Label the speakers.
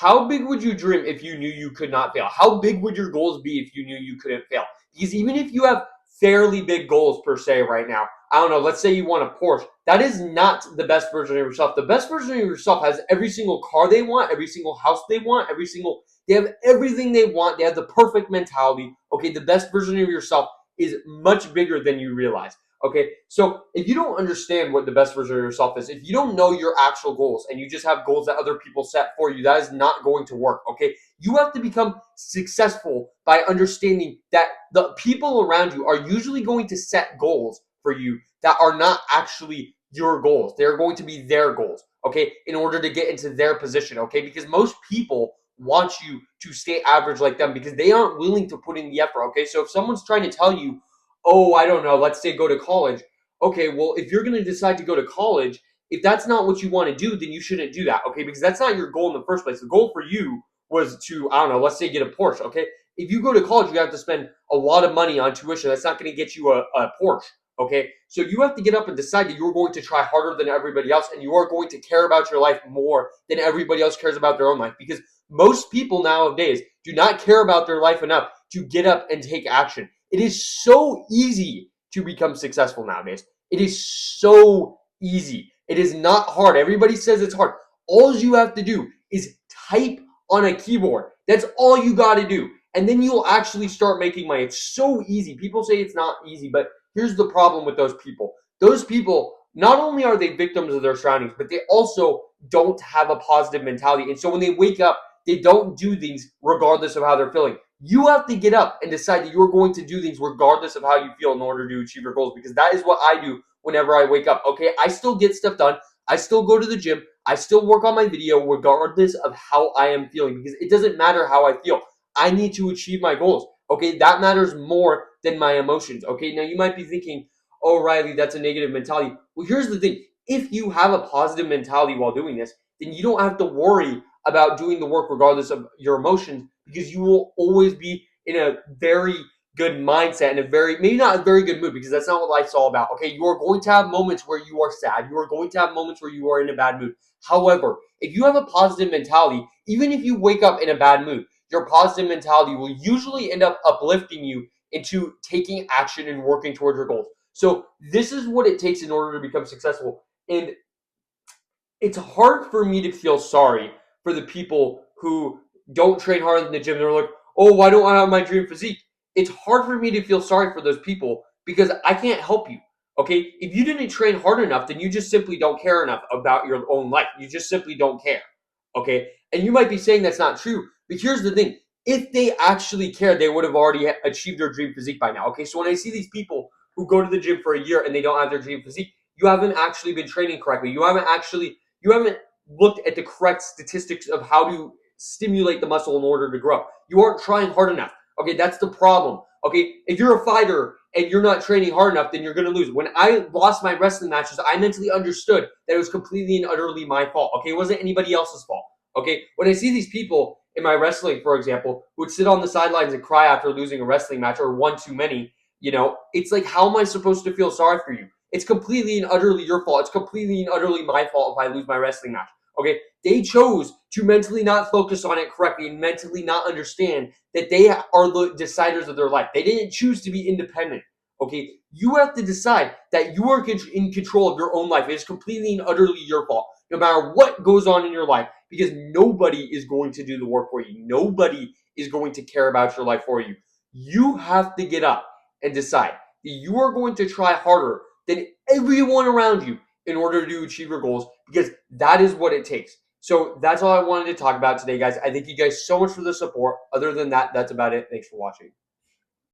Speaker 1: How big would you dream if you knew you could not fail? How big would your goals be if you knew you couldn't fail? Because even if you have fairly big goals per se right now, I don't know, let's say you want a Porsche, that is not the best version of yourself. The best version of yourself has every single car they want, every single house they want, they have everything they want. They have the perfect mentality. Okay, the best version of yourself is much bigger than you realize. Okay, so if you don't understand what the best version of yourself is, if you don't know your actual goals and you just have goals that other people set for you, that is not going to work. Okay, you have to become successful by understanding that the people around you are usually going to set goals for you that are not actually your goals. They're going to be their goals, okay, in order to get into their position, okay, because most people want you to stay average like them because they aren't willing to put in the effort, okay? So if someone's trying to tell you, oh, I don't know, let's say go to college. Okay, well, if you're going to decide to go to college, if that's not what you want to do, then you shouldn't do that, okay? Because that's not your goal in the first place. The goal for you was to, I don't know, let's say get a Porsche, okay? If you go to college, you have to spend a lot of money on tuition. That's not going to get you a Porsche, okay? So you have to get up and decide that you're going to try harder than everybody else and you are going to care about your life more than everybody else cares about their own life because most people nowadays do not care about their life enough to get up and take action. It is so easy to become successful nowadays. It is so easy. It is not hard. Everybody says it's hard. All you have to do is type on a keyboard. That's all you got to do. And then you'll actually start making money. It's so easy. People say it's not easy, but here's the problem with those people. Those people, not only are they victims of their surroundings, but they also don't have a positive mentality. And so when they wake up, they don't do things regardless of how they're feeling. You have to get up and decide that you're going to do things regardless of how you feel in order to achieve your goals because that is what I do whenever I wake up. Okay, I still get stuff done. I still go to the gym. I still work on my video regardless of how I am feeling because it doesn't matter how I feel. I need to achieve my goals. Okay, that matters more than my emotions. Okay, now you might be thinking, oh, Riley, that's a negative mentality. Well, here's the thing. If you have a positive mentality while doing this, then you don't have to worry about doing the work regardless of your emotions because you will always be in a very good mindset and a very, maybe not a very good mood because that's not what life's all about. Okay, you are going to have moments where you are sad. You are going to have moments where you are in a bad mood. However, if you have a positive mentality, even if you wake up in a bad mood, your positive mentality will usually end up uplifting you into taking action and working towards your goals. So this is what it takes in order to become successful. And it's hard for me to feel sorry for the people who don't train hard in the gym. They're like, oh, why don't I have my dream physique? It's hard for me to feel sorry for those people because I can't help you. Okay. If you didn't train hard enough, then you just simply don't care enough about your own life. You just simply don't care. Okay. And you might be saying that's not true, but here's the thing. If they actually cared, they would have already achieved their dream physique by now. Okay. So when I see these people who go to the gym for a year and they don't have their dream physique, you haven't actually been training correctly. You haven't looked at the correct statistics of how to stimulate the muscle in order to grow. You aren't trying hard enough. Okay, that's the problem. Okay, if you're a fighter and you're not training hard enough, then you're going to lose. When I lost my wrestling matches, I mentally understood that it was completely and utterly my fault. Okay, it wasn't anybody else's fault. Okay, when I see these people in my wrestling, for example, who would sit on the sidelines and cry after losing a wrestling match or one too many, it's like, how am I supposed to feel sorry for you? It's completely and utterly your fault. It's completely and utterly my fault if I lose my wrestling match. Okay, they chose to mentally not focus on it correctly and mentally not understand that they are the deciders of their life. They didn't choose to be independent. Okay, you have to decide that you are in control of your own life. It is completely and utterly your fault, no matter what goes on in your life, because nobody is going to do the work for you. Nobody is going to care about your life for you. You have to get up and decide that you are going to try harder than everyone around you in order to achieve your goals because that is what it takes. So that's all I wanted to talk about today, guys. I thank you guys so much for the support. Other than that, that's about it. Thanks for watching.